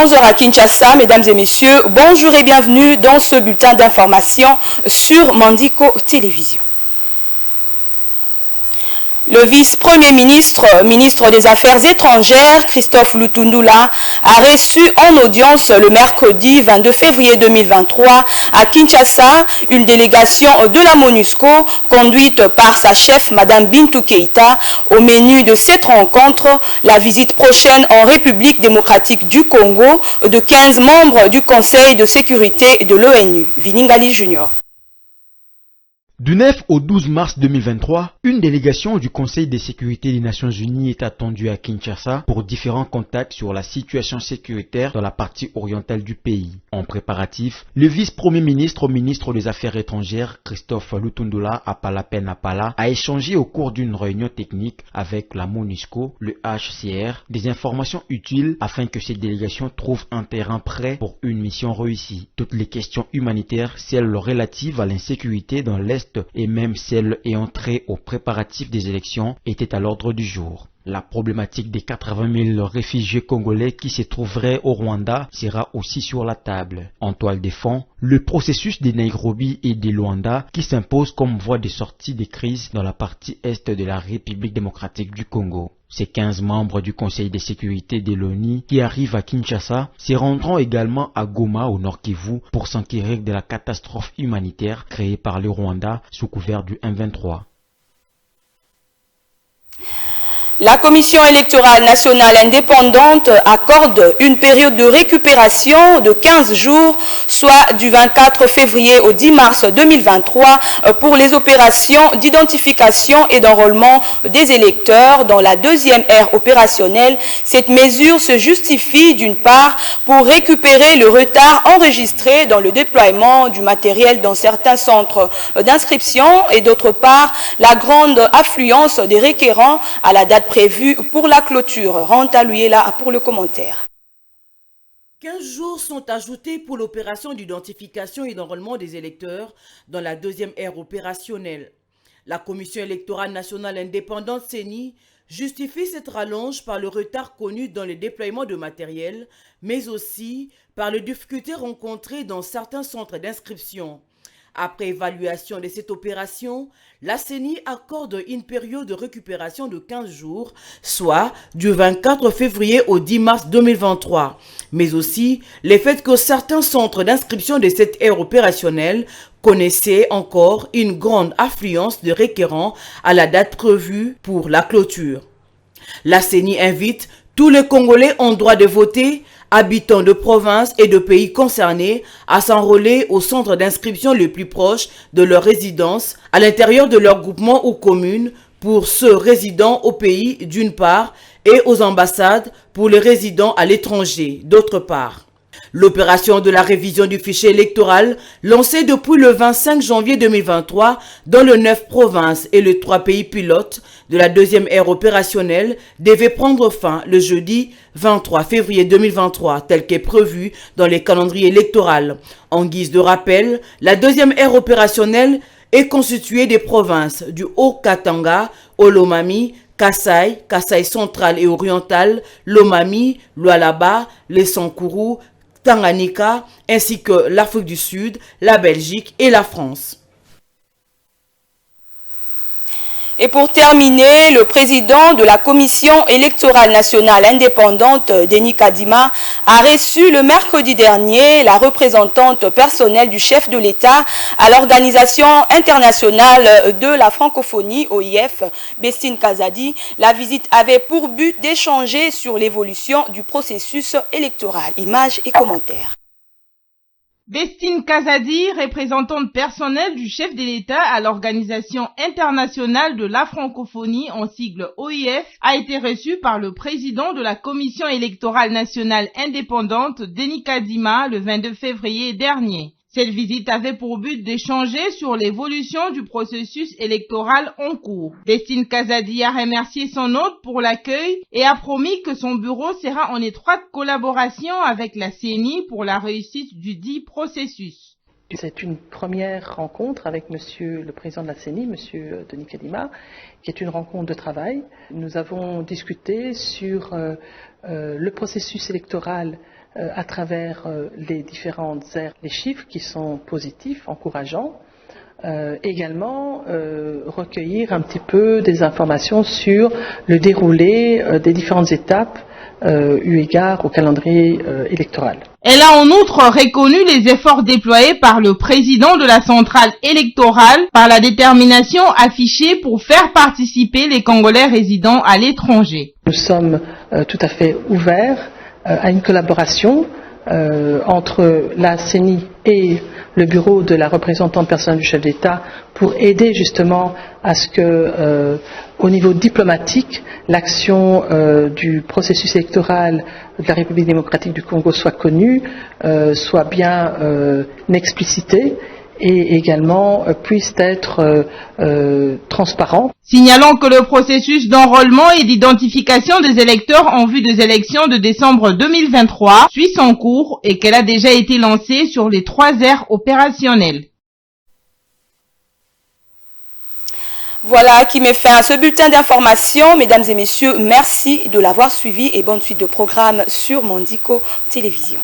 11 h à Kinshasa. Mesdames et messieurs, bonjour et bienvenue dans ce bulletin d'information sur Mandiko Télévision. Le vice-premier ministre, ministre des Affaires étrangères, Christophe Lutundula, a reçu en audience le mercredi 22 février 2023 à Kinshasa une délégation de la MONUSCO conduite par sa chef, Madame Bintou Keïta. Au menu de cette rencontre, la visite prochaine en République démocratique du Congo de 15 membres du Conseil de sécurité de l'ONU. Viningali Junior. Du 9 au 12 mars 2023, une délégation du Conseil de sécurité des Nations Unies est attendue à Kinshasa pour différents contacts sur la situation sécuritaire dans la partie orientale du pays. En préparatif, le vice-premier ministre, ministre des Affaires étrangères, Christophe Lutundula Apala, a échangé au cours d'une réunion technique avec la MONUSCO, le HCR, des informations utiles afin que cette délégation trouve un terrain prêt pour une mission réussie. Toutes les questions humanitaires, celles relatives à l'insécurité dans l'Est et même celles ayant trait aux préparatifs des élections étaient à l'ordre du jour. La problématique des 80 000 réfugiés congolais qui se trouveraient au Rwanda sera aussi sur la table. En toile de fond, le processus de Nairobi et de Luanda qui s'impose comme voie de sortie des crises dans la partie est de la République démocratique du Congo. Ces 15 membres du Conseil de sécurité de l'ONU qui arrivent à Kinshasa se rendront également à Goma au Nord Kivu pour s'enquérir de la catastrophe humanitaire créée par le Rwanda sous couvert du M23. La Commission électorale nationale indépendante accorde une période de récupération de 15 jours, soit du 24 février au 10 mars 2023, pour les opérations d'identification et d'enrôlement des électeurs dans la deuxième ère opérationnelle. Cette mesure se justifie d'une part pour récupérer le retard enregistré dans le déploiement du matériel dans certains centres d'inscription et d'autre part la grande affluence des requérants à la date prévu pour la clôture. Ranta Luyela pour le commentaire. 15 jours sont ajoutés pour l'opération d'identification et d'enrôlement des électeurs dans la deuxième ère opérationnelle. La Commission électorale nationale indépendante CENI justifie cette rallonge par le retard connu dans le déploiement de matériel, mais aussi par les difficultés rencontrées dans certains centres d'inscription. Après évaluation de cette opération, la CENI accorde une période de récupération de 15 jours, soit du 24 février au 10 mars 2023. Mais aussi le fait que certains centres d'inscription de cette ère opérationnelle connaissaient encore une grande affluence de requérants à la date prévue pour la clôture. La CENI invite tous les Congolais en droit de voter, habitants de provinces et de pays concernés, à s'enrôler au centre d'inscription le plus proche de leur résidence, à l'intérieur de leur groupement ou commune, pour ceux résidant au pays d'une part, et aux ambassades pour les résidents à l'étranger d'autre part. L'opération de la révision du fichier électoral, lancée depuis le 25 janvier 2023 dans les 9 provinces et les 3 pays pilotes de la deuxième ère opérationnelle, devait prendre fin le jeudi 23 février 2023, tel qu'est prévu dans les calendriers électoraux. En guise de rappel, la deuxième ère opérationnelle est constituée des provinces du Haut-Katanga, Olomami, Kasaï, Kasaï central et oriental, Lomami, Lualaba, les Sankourou, Tanganyika, ainsi que l'Afrique du Sud, la Belgique et la France. Et pour terminer, le président de la Commission électorale nationale indépendante, Denis Kadima, a reçu le mercredi dernier la représentante personnelle du chef de l'État à l'Organisation internationale de la francophonie, OIF, Bestine Kazadi. La visite avait pour but d'échanger sur l'évolution du processus électoral. Images et commentaires. Bestine Kazadi, représentante personnelle du chef de l'État à l'Organisation internationale de la francophonie, en sigle OIF, a été reçue par le président de la Commission électorale nationale indépendante, Denis Kadima, le 22 février dernier. Cette visite avait pour but d'échanger sur l'évolution du processus électoral en cours. Bestine Kazadi a remercié son hôte pour l'accueil et a promis que son bureau sera en étroite collaboration avec la CENI pour la réussite du dit processus. C'est une première rencontre avec Monsieur le Président de la CENI, Monsieur Denis Kadima, qui est une rencontre de travail. Nous avons discuté sur le processus électoral à travers les différentes aires, les chiffres qui sont positifs, encourageants. Également recueillir un petit peu des informations sur le déroulé des différentes étapes eu égard au calendrier électoral. Elle a en outre reconnu les efforts déployés par le président de la centrale électorale par la détermination affichée pour faire participer les Congolais résidant à l'étranger. Nous sommes tout à fait ouverts à une collaboration entre la CENI et le bureau de la représentante personnelle du chef d'État pour aider justement à ce que, au niveau diplomatique, l'action du processus électoral de la République démocratique du Congo soit connue, soit bien explicitée et également puisse être transparent. Signalons que le processus d'enrôlement et d'identification des électeurs en vue des élections de décembre 2023 suit son cours et qu'elle a déjà été lancée sur les 3 aires opérationnelles. Voilà qui met fin à ce bulletin d'information. Mesdames et messieurs, merci de l'avoir suivi et bonne suite de programme sur Mondico Télévision.